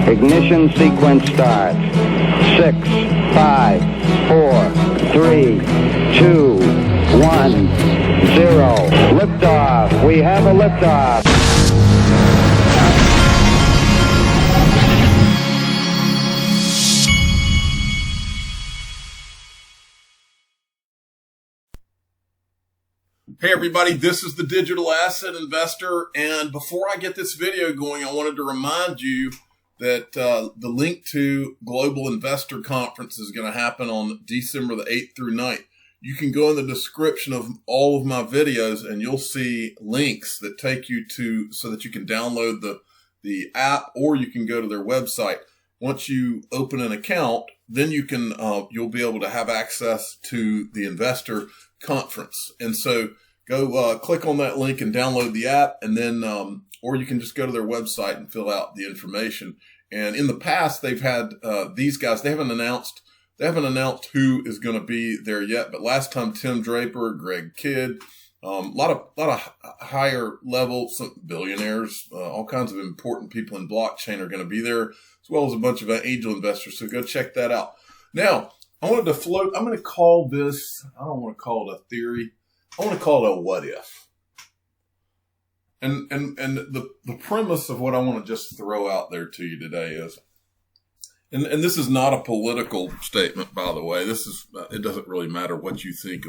Ignition sequence starts. 6, 5, 4, 3, 2, 1, 0. Liftoff. We have a liftoff. Hey everybody, this is the Digital Asset Investor, and before I get this video going, I wanted to remind you that the link to Global Investor Conference is going to happen on December the 8th through 9th. You can go in the description of all of my videos and you'll see links that take you to, so that you can download the app, or you can go to their website. Once you open an account, then you can you'll be able to have access to the investor conference. And so go click on that link and download the app, and then or you can just go to their website and fill out the information. And in the past, they've had these guys. They haven't announced who is going to be there yet. But last time, Tim Draper, Greg Kidd, a lot of higher level, some billionaires, all kinds of important people in blockchain are going to be there, as well as a bunch of angel investors. So go check that out. Now, I wanted to float. I'm going to call this. I don't want to call it a theory. I want to call it a what if. And the premise of what I want to just throw out there to you today is, and this is not a political statement, by the way. This is, it doesn't really matter what you think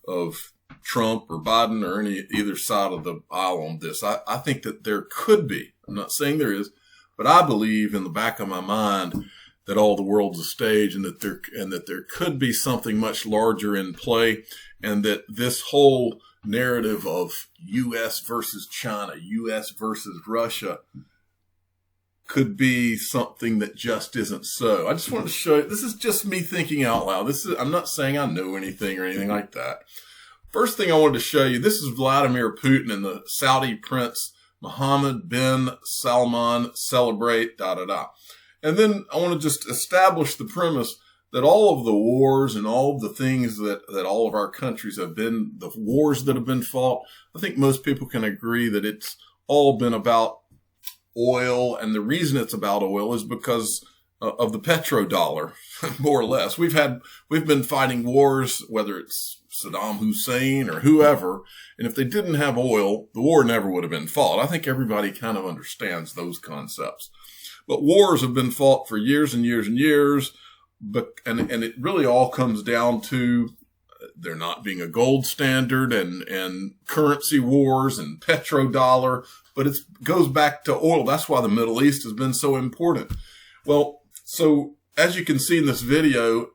of Trump or Biden or either side of the aisle on this. I think that there could be, I'm not saying there is, but I believe in the back of my mind that all the world's a stage, and that there could be something much larger in play, and that this whole narrative of U.S. versus China, U.S. versus Russia, could be something that just isn't so. I just wanted to show you, this is just me thinking out loud. I'm not saying I know anything or anything like that. First thing I wanted to show you, this is Vladimir Putin and the Saudi Prince Mohammed bin Salman celebrate, And then I want to just establish the premise that all of the wars and all of the things that all of our countries have been, the wars that have been fought, I think most people can agree that it's all been about oil. And the reason it's about oil is because of the PetroDollar, more or less. We've been fighting wars, whether it's Saddam Hussein or whoever. And if they didn't have oil, the war never would have been fought. I think everybody kind of understands those concepts. But wars have been fought for years and years and years. And it really all comes down to there not being a gold standard and currency wars and petrodollar, but it goes back to oil. That's why the Middle East has been so important. Well, so as you can see in this video,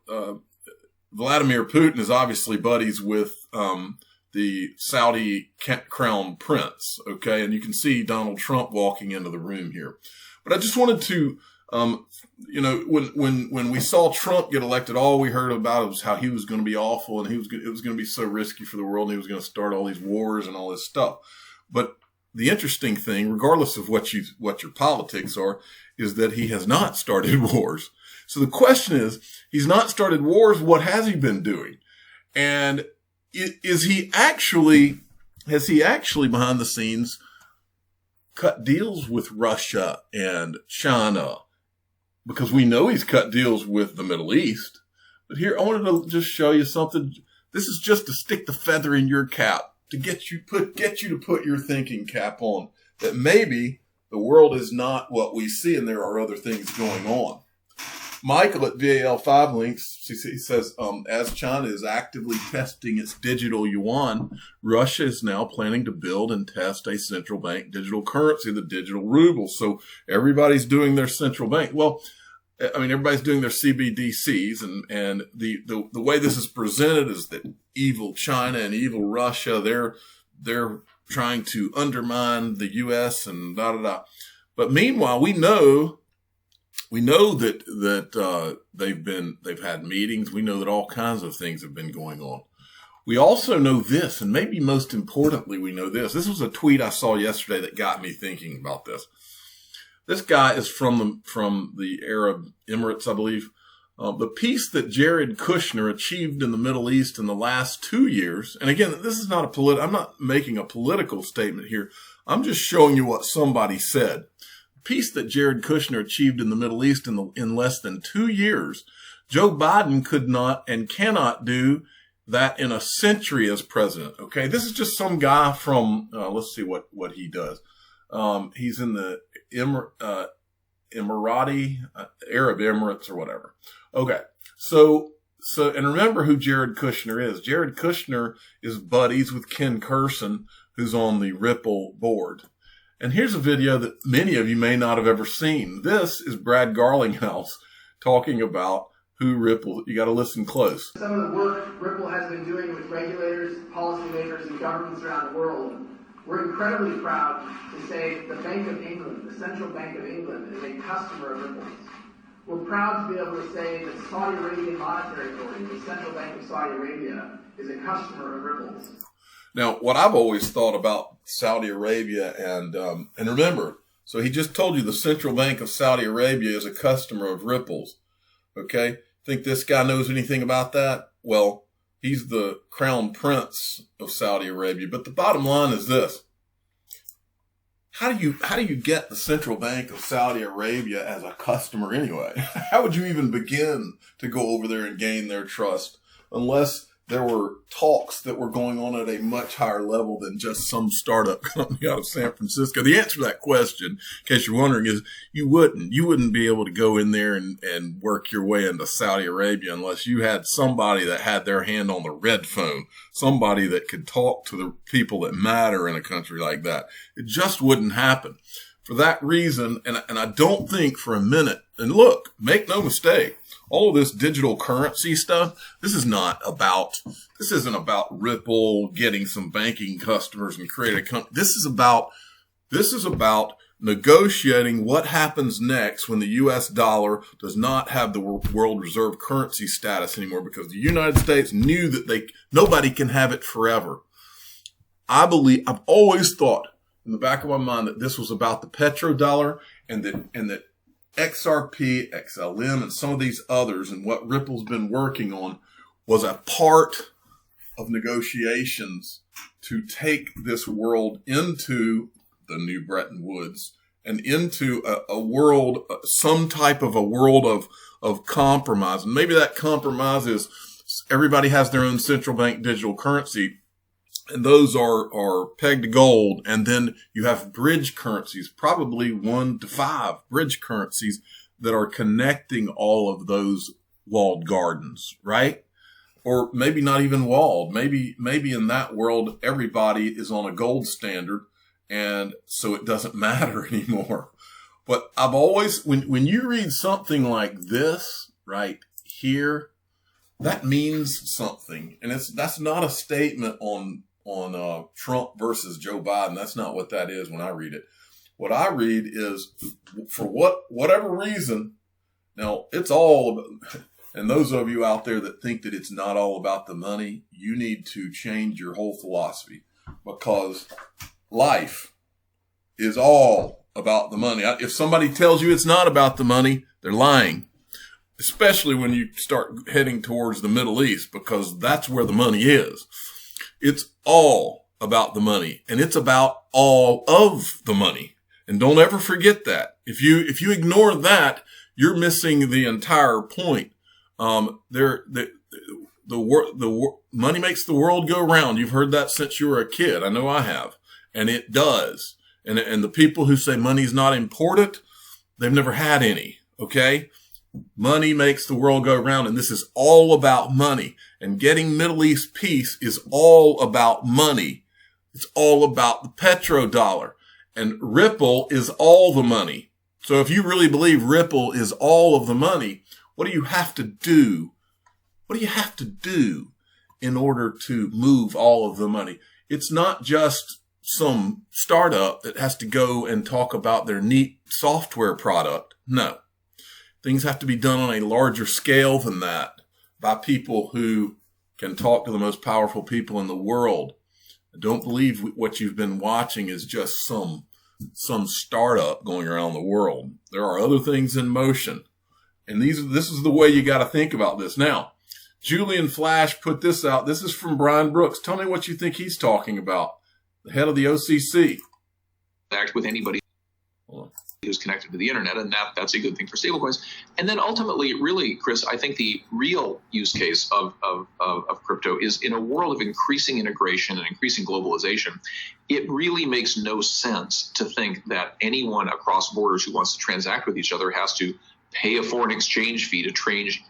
Vladimir Putin is obviously buddies with the Saudi crown prince, okay? And you can see Donald Trump walking into the room here. But I just wanted to, when we saw Trump get elected, all we heard about was how he was going to be awful, and it was going to be so risky for the world, and he was going to start all these wars and all this stuff. But the interesting thing, regardless of what your politics are, is that he has not started wars. So the question is, he's not started wars. What has he been doing? And has he actually behind the scenes cut deals with Russia and China? Because we know he's cut deals with the Middle East. But here, I wanted to just show you something. This is just to stick the feather in your cap, to get you to put your thinking cap on, that maybe the world is not what we see and there are other things going on. Michael at VAL5 links, he says, as China is actively testing its digital yuan, Russia is now planning to build and test a central bank digital currency, the digital ruble. So everybody's doing their central bank. Well, I mean, everybody's doing their CBDCs, and the way this is presented is that evil China and evil Russia, they're trying to undermine the U.S. and But meanwhile, we know that they've had meetings. We know that all kinds of things have been going on. We also know this, and maybe most importantly, we know this. This was a tweet I saw yesterday that got me thinking about this. This guy is from the Arab Emirates, I believe. The peace that Jared Kushner achieved in the Middle East in the last 2 years, and again, this is not I'm not making a political statement here. I'm just showing you what somebody said. peace that Jared Kushner achieved in the Middle East in less than 2 years, Joe Biden could not and cannot do that in a century as president. Okay, this is just some guy from let's see what he does. He's in the Emirati Arab Emirates or whatever. Okay, so and remember who Jared Kushner is. Jared Kushner is buddies with Ken Kurson, who's on the Ripple board. And here's a video that many of you may not have ever seen. This is Brad Garlinghouse talking about who Ripple. You got to listen close. Some of the work Ripple has been doing with regulators, policymakers, and governments around the world, we're incredibly proud to say the Bank of England, the Central Bank of England, is a customer of Ripple's. We're proud to be able to say that Saudi Arabian Monetary Authority, the Central Bank of Saudi Arabia, is a customer of Ripple's. Now, what I've always thought about Saudi Arabia, and remember, so he just told you the Central Bank of Saudi Arabia is a customer of Ripple's. Okay, think this guy knows anything about that? Well, he's the crown prince of Saudi Arabia. But the bottom line is this. How do you get the Central Bank of Saudi Arabia as a customer anyway? How would you even begin to go over there and gain their trust unless there were talks that were going on at a much higher level than just some startup company out of San Francisco? The answer to that question, in case you're wondering, is you wouldn't be able to go in there and work your way into Saudi Arabia unless you had somebody that had their hand on the red phone, somebody that could talk to the people that matter in a country like that. It just wouldn't happen. For that reason, and I don't think for a minute, and look, make no mistake, all of this digital currency stuff, this isn't about Ripple getting some banking customers and create a company. This is about negotiating what happens next when the U.S. dollar does not have the world reserve currency status anymore, because the United States knew that nobody can have it forever. I've always thought in the back of my mind that this was about the PetroDollar and that XRP, XLM, and some of these others, and what Ripple's been working on was a part of negotiations to take this world into the new Bretton Woods and into a world, some type of a world of compromise. And maybe that compromise is everybody has their own central bank digital currency, and those are pegged to gold. And then you have bridge currencies, probably 1 to 5 bridge currencies that are connecting all of those walled gardens, right? Or maybe not even walled. Maybe in that world, everybody is on a gold standard, and so it doesn't matter anymore. But I've always, when you read something like this right here, that means something. And that's not a statement on Trump versus Joe Biden. That's not what that is when I read it. What I read is, for whatever reason, now it's all about, and those of you out there that think that it's not all about the money, you need to change your whole philosophy, because life is all about the money. If somebody tells you it's not about the money, they're lying, especially when you start heading towards the Middle East, because that's where the money is. It's all about the money, and it's about all of the money. And don't ever forget that. If you ignore that, you're missing the entire point. The money makes the world go round. You've heard that since you were a kid. I know I have, and it does. And the people who say money's not important, they've never had any. Okay. Money makes the world go round, and this is all about money. And getting Middle East peace is all about money. It's all about the petrodollar. And Ripple is all the money. So if you really believe Ripple is all of the money, what do you have to do? What do you have to do in order to move all of the money? It's not just some startup that has to go and talk about their neat software product. No. Things have to be done on a larger scale than that by people who can talk to the most powerful people in the world. I don't believe what you've been watching is just some startup going around the world. There are other things in motion. And this is the way you got to think about this. Now, Julian Flash put this out. This is from Brian Brooks. Tell me what you think he's talking about. The head of the OCC. Act with anybody who's connected to the internet, and that's a good thing for stablecoins. And then ultimately, really, Chris, I think the real use case of crypto is in a world of increasing integration and increasing globalization. It really makes no sense to think that anyone across borders who wants to transact with each other has to pay a foreign exchange fee to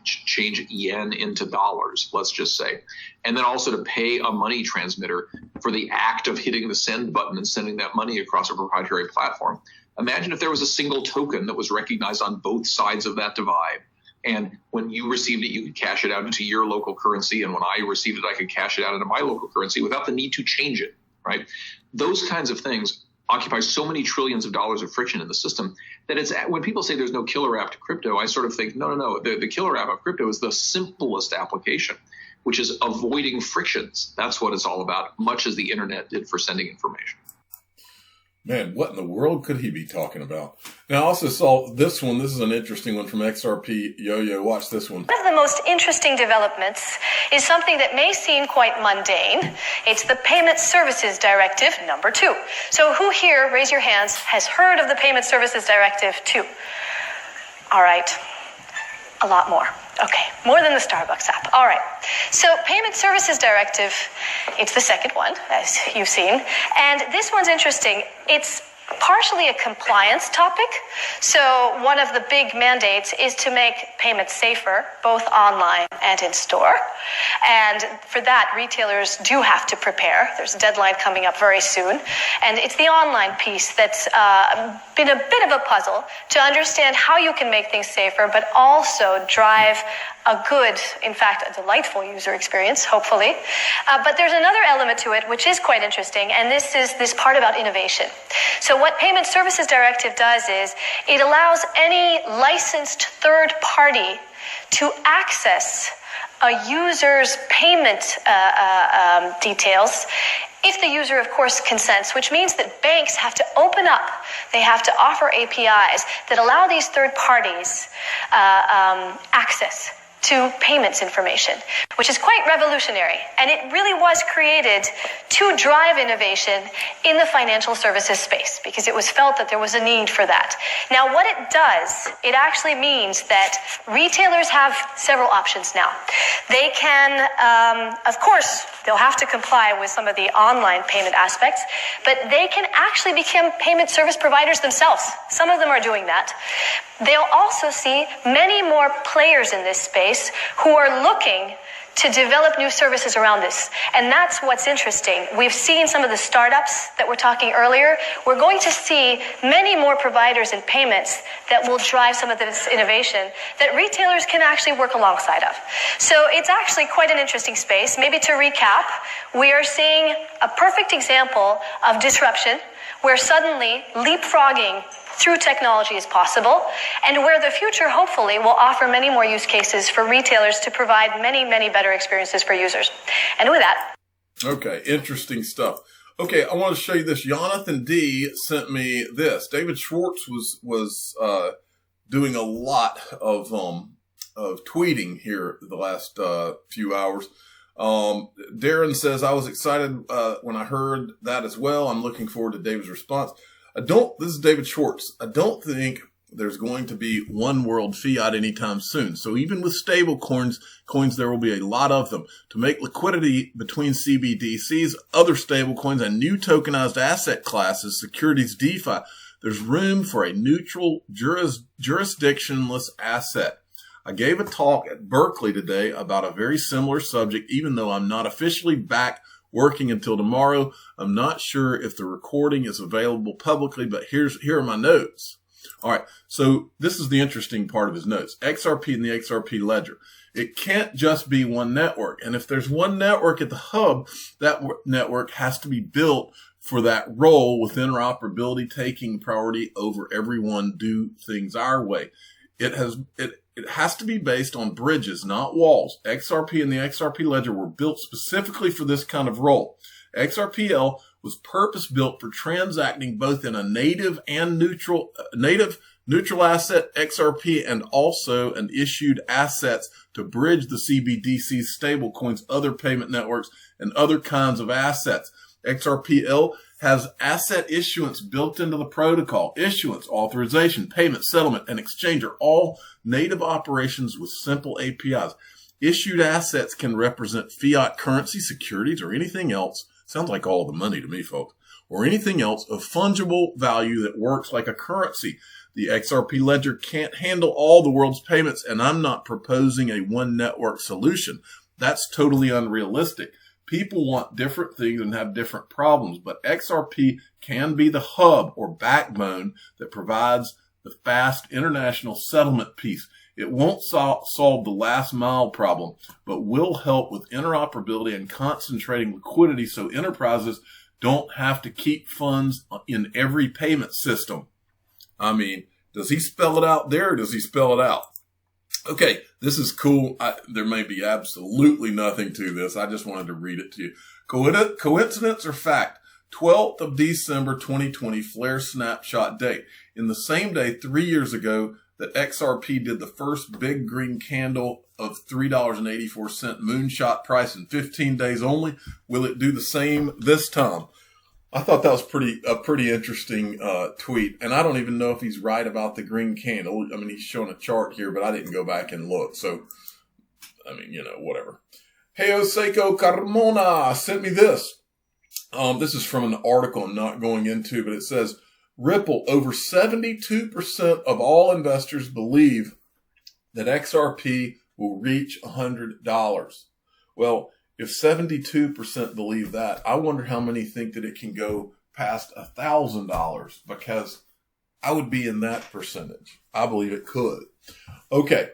change yen into dollars, let's just say, and then also to pay a money transmitter for the act of hitting the send button and sending that money across a proprietary platform. Imagine if there was a single token that was recognized on both sides of that divide. And when you received it, you could cash it out into your local currency. And when I received it, I could cash it out into my local currency without the need to change it, right? Those kinds of things occupy so many trillions of dollars of friction in the system that it's, when people say there's no killer app to crypto, I sort of think, no. The killer app of crypto is the simplest application, which is avoiding frictions. That's what it's all about, much as the internet did for sending information. Man, what in the world could he be talking about? Now, I also saw this one. This is an interesting one from XRP Yo-Yo. Watch this one. One of the most interesting developments is something that may seem quite mundane. It's the Payment Services Directive number 2. So who here, raise your hands, has heard of the Payment Services Directive 2? All right. A lot more. Okay, more than the Starbucks app. All right. So Payment Services Directive, it's the second one, as you've seen. And this one's interesting. It's partially a compliance topic. So one of the big mandates is to make payments safer, both online and in store. And for that, retailers do have to prepare. There's a deadline coming up very soon. And it's the online piece that's been a bit of a puzzle to understand how you can make things safer, but also drive a good, in fact, a delightful user experience, hopefully. But there's another element to it, which is quite interesting, and this is this part about innovation. So what Payment Services Directive does is it allows any licensed third party to access a user's payment details if the user, of course, consents, which means that banks have to open up. They have to offer APIs that allow these third parties access to payments information, which is quite revolutionary. And it really was created to drive innovation in the financial services space because it was felt that there was a need for that. Now, what it does, it actually means that retailers have several options now. They can, of course, they'll have to comply with some of the online payment aspects, but they can actually become payment service providers themselves. Some of them are doing that. They'll also see many more players in this space who are looking to develop new services around this. And that's what's interesting. We've seen some of the startups that we're talking earlier. We're going to see many more providers in payments that will drive some of this innovation that retailers can actually work alongside of. So it's actually quite an interesting space. Maybe to recap, we are seeing a perfect example of disruption where suddenly leapfrogging through technology is possible, and where the future hopefully will offer many more use cases for retailers to provide many, many better experiences for users. And with that. Okay, interesting stuff. Okay, I want to show you this. Jonathan D sent me this. David Schwartz was doing a lot of tweeting here the last few hours. Darren says, I was excited when I heard that as well. I'm looking forward to David's response. This is David Schwartz. I don't think there's going to be one world fiat anytime soon. So even with stable coins, there will be a lot of them. To make liquidity between CBDCs, other stable coins, and new tokenized asset classes, securities DeFi, there's room for a neutral jurisdictionless asset. I gave a talk at Berkeley today about a very similar subject, even though I'm not officially back working until tomorrow. I'm not sure if the recording is available publicly, but here are my notes. All right. So this is the interesting part of his notes. XRP and the XRP ledger. It can't just be one network. And if there's one network at the hub, that network has to be built for that role with interoperability taking priority over everyone do things our way. It has to be based on bridges, not walls. XRP and the XRP ledger were built specifically for this kind of role. XRPL was purpose-built for transacting both in a native and neutral asset XRP and also an issued assets to bridge the CBDC stablecoins, other payment networks, and other kinds of assets. XRPL has asset issuance built into the protocol. Issuance, authorization, payment, settlement, and exchange are all native operations with simple APIs. Issued assets can represent fiat currency, securities, or anything else. Sounds like all the money to me, folks. Or anything else of fungible value that works like a currency. The XRP ledger can't handle all the world's payments, and I'm not proposing a one network solution. That's totally unrealistic. People want different things and have different problems, but XRP can be the hub or backbone that provides the fast international settlement piece. It won't solve the last mile problem, but will help with interoperability and concentrating liquidity so enterprises don't have to keep funds in every payment system. I mean, does he spell it out there or does he spell it out? Okay, this is cool. There may be absolutely nothing to this. I just wanted to read it to you. Coincidence or fact? 12th of December 2020, flare snapshot date. In the same day, 3 years ago, that XRP did the first big green candle of $3.84 moonshot price in 15 days only. Will it do the same this time? I thought that was a pretty interesting tweet, and I don't even know if he's right about the green candle. I mean, he's showing a chart here, but I didn't go back and look. So, I mean, whatever. Hey, Seiko Carmona sent me this. This is from an article I'm not going into, but it says, Ripple, over 72% of all investors believe that XRP will reach $100. Well, if 72% believe that, I wonder how many think that it can go past $1,000, because I would be in that percentage. I believe it could. Okay.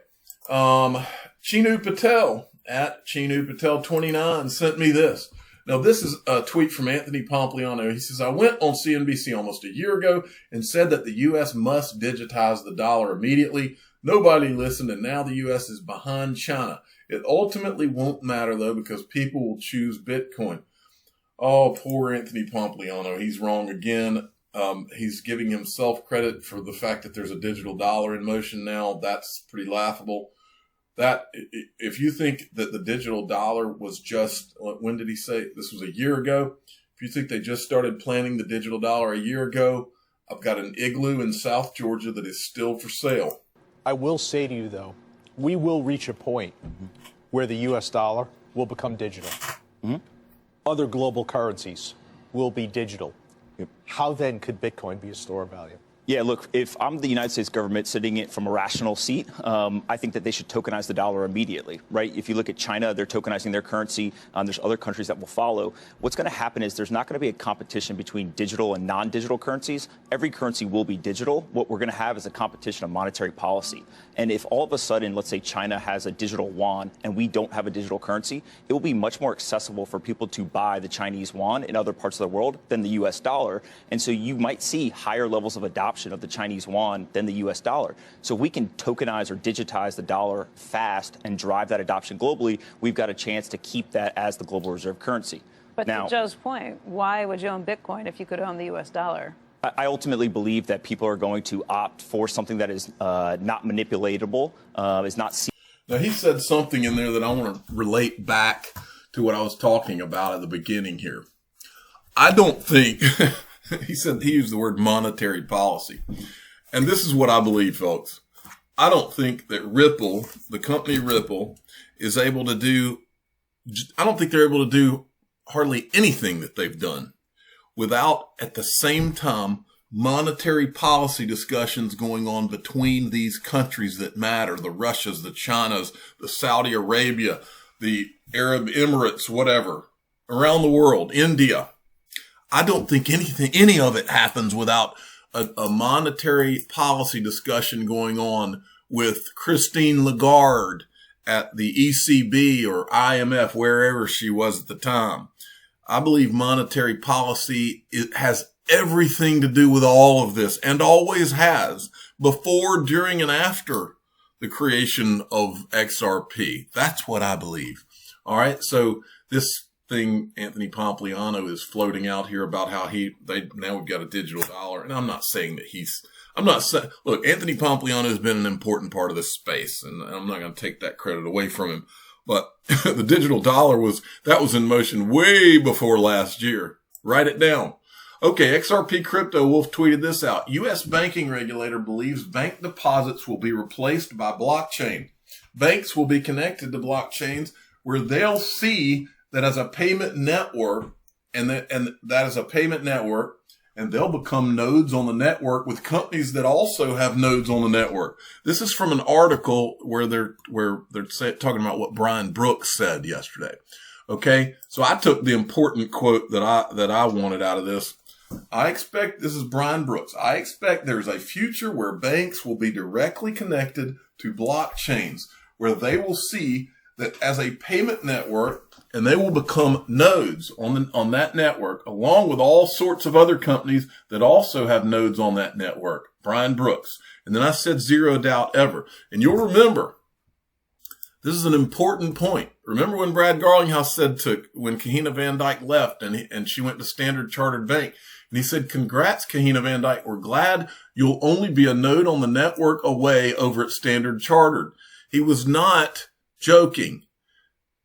Chinu Patel at Chinu Patel 29 sent me this. Now, this is a tweet from Anthony Pompliano. He says, I went on CNBC almost a year ago and said that the U.S. must digitize the dollar immediately. Nobody listened, and now the U.S. is behind China. It ultimately won't matter, though, because people will choose Bitcoin. Oh, poor Anthony Pompliano. He's wrong again. He's giving himself credit for the fact that there's a digital dollar in motion now. That's pretty laughable. That if you think that the digital dollar was just, when did he say this was a year ago? If you think they just started planning the digital dollar a year ago, I've got an igloo in South Georgia that is still for sale. I will say to you, though, we will reach a point where the U.S. dollar will become digital. Other global currencies will be digital. How then could Bitcoin be a store of value? Yeah, look, if I'm the United States government sitting it from a rational seat, I think that they should tokenize the dollar immediately, right? If you look at China, they're tokenizing their currency. There's other countries that will follow. What's going to happen is there's not going to be a competition between digital and non-digital currencies. Every currency will be digital. What we're going to have is a competition of monetary policy. And if all of a sudden, let's say China has a digital yuan and we don't have a digital currency, it will be much more accessible for people to buy the Chinese yuan in other parts of the world than the U.S. dollar. And so you might see higher levels of adoption of the Chinese yuan than the U.S. dollar. So if we can tokenize or digitize the dollar fast and drive that adoption globally, we've got a chance to keep that as the global reserve currency. But now, to Joe's point, why would you own Bitcoin if you could own the U.S. dollar? I ultimately believe that people are going to opt for something that is not manipulatable, is not. Now, he said something in there that I want to relate back to what I was talking about at the beginning here. I don't think... He used the word monetary policy. And this is what I believe, folks. I don't think that Ripple, the company Ripple, is able to do, I don't think they're able to do hardly anything that they've done without, at the same time, monetary policy discussions going on between these countries that matter, the Russias, the Chinas, the Saudi Arabia, the Arab Emirates, whatever, around the world, India. I don't think any of it happens without a monetary policy discussion going on with Christine Lagarde at the ECB or IMF, wherever she was at the time. I believe monetary policy has everything to do with all of this and always has, before, during, and after the creation of XRP. That's what I believe. All right. So this thing Anthony Pompliano is floating out here about how now we've got a digital dollar. And I'm not saying that look, Anthony Pompliano has been an important part of this space, and I'm not going to take that credit away from him. But the digital dollar was in motion way before last year. Write it down. Okay, XRP Crypto Wolf tweeted this out. U.S. banking regulator believes bank deposits will be replaced by blockchain. Banks will be connected to blockchains where they'll see that as a payment network, and that is a payment network, and they'll become nodes on the network with companies that also have nodes on the network. This is from an article where they're talking about what Brian Brooks said yesterday. Okay, so I took the important quote that I wanted out of this. This is Brian Brooks. I expect there's a future where banks will be directly connected to blockchains, where they will see that as a payment network, and they will become nodes on that network, along with all sorts of other companies that also have nodes on that network. Brian Brooks. And then I said zero doubt ever. And you'll remember, this is an important point. Remember when Brad Garlinghouse said when Kahina Van Dyke left and she went to Standard Chartered Bank, and he said, congrats, Kahina Van Dyke. We're glad you'll only be a node on the network away over at Standard Chartered. He was not joking.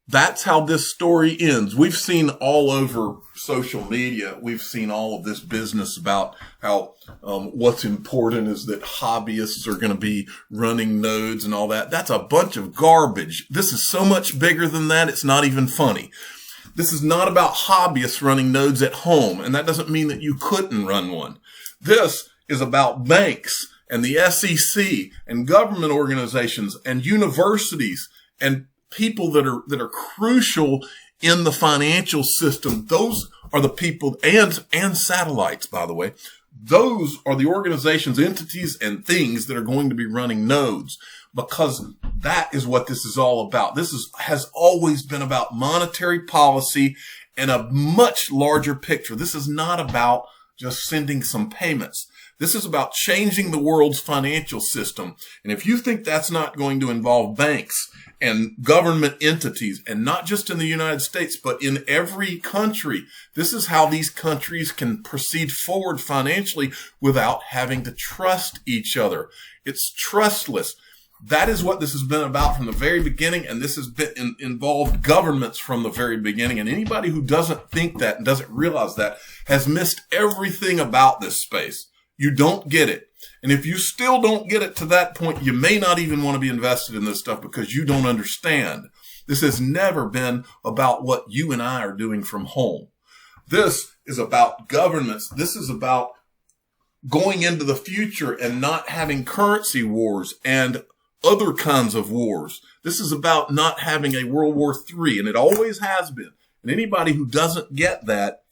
That's how this story ends. We've seen all over social media, we've seen all of this business about how what's important is that hobbyists are going to be running nodes and all that. That's a bunch of garbage. This is so much bigger than that, it's not even funny. This is not about hobbyists running nodes at home, and that doesn't mean that you couldn't run one. This is about banks and the SEC and government organizations and universities and people that are crucial in the financial system. Those are the people, and satellites, by the way. Those are the organizations, entities, and things that are going to be running nodes, because that is what this is all about. This has always been about monetary policy and a much larger picture. This is not about just sending some payments. This is about changing the world's financial system. And if you think that's not going to involve banks and government entities, and not just in the United States, but in every country, this is how these countries can proceed forward financially without having to trust each other. It's trustless. That is what this has been about from the very beginning, and this has been involved governments from the very beginning. And anybody who doesn't think that and doesn't realize that has missed everything about this space. You don't get it. And if you still don't get it to that point, you may not even want to be invested in this stuff because you don't understand. This has never been about what you and I are doing from home. This is about governments. This is about going into the future and not having currency wars and other kinds of wars. This is about not having a World War III, and it always has been. And anybody who doesn't get that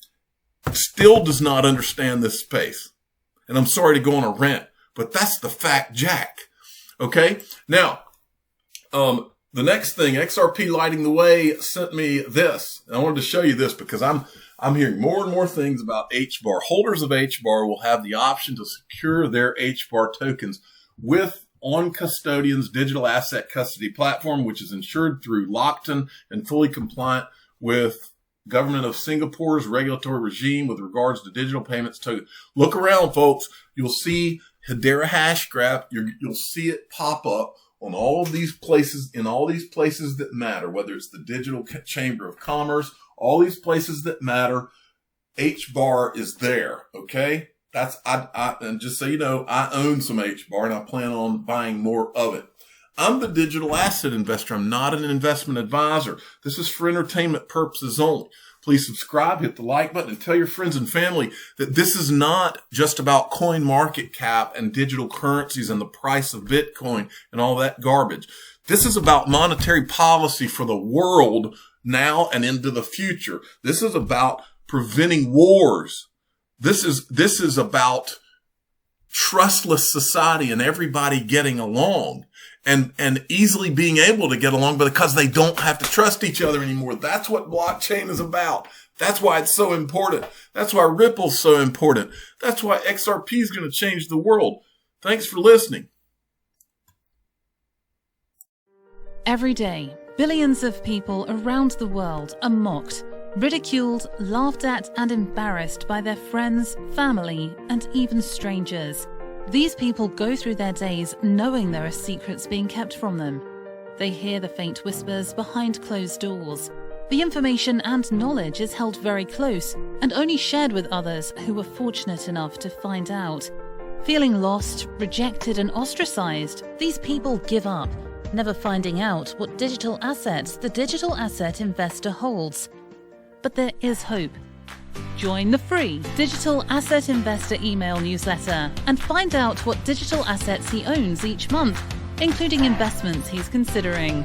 still does not understand this space. And I'm sorry to go on a rant, but that's the fact, Jack. Okay? Now, the next thing, XRP Lighting the Way sent me this. And I wanted to show you this because I'm hearing more and more things about HBAR. Holders of HBAR will have the option to secure their HBAR tokens with OnCustodian's digital asset custody platform, which is insured through Lockton and fully compliant with Government of Singapore's regulatory regime with regards to digital payments token. Look around, folks. You'll see Hedera Hashgraph. You'll see it pop up on all of these places, in all these places that matter, whether it's the Digital Chamber of Commerce, all these places that matter. HBAR is there. Okay. And just so you know, I own some HBAR and I plan on buying more of it. I'm the digital asset investor. I'm not an investment advisor. This is for entertainment purposes only. Please subscribe, hit the like button, and tell your friends and family that this is not just about coin market cap and digital currencies and the price of Bitcoin and all that garbage. This is about monetary policy for the world now and into the future. This is about preventing wars. This is about trustless society and everybody getting along. And easily being able to get along because they don't have to trust each other anymore. That's what blockchain is about. That's why it's so important. That's why Ripple's so important. That's why XRP is going to change the world. Thanks for listening. Every day, billions of people around the world are mocked, ridiculed, laughed at, and embarrassed by their friends, family, and even strangers. These people go through their days knowing there are secrets being kept from them. They hear the faint whispers behind closed doors. The information and knowledge is held very close and only shared with others who were fortunate enough to find out. Feeling lost, rejected, and ostracized, these people give up, never finding out what digital assets the digital asset investor holds. But there is hope. Join the free Digital Asset Investor email newsletter and find out what digital assets he owns each month, including investments he's considering.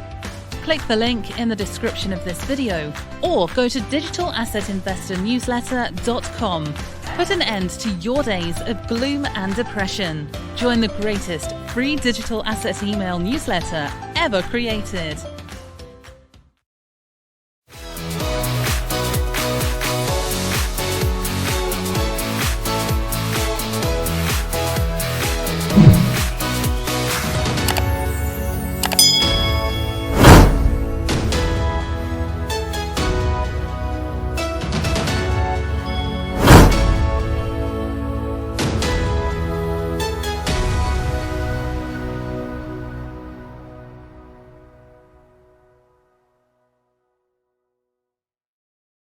Click the link in the description of this video or go to digitalassetinvestornewsletter.com. Put an end to your days of gloom and depression. Join the greatest free digital asset email newsletter ever created.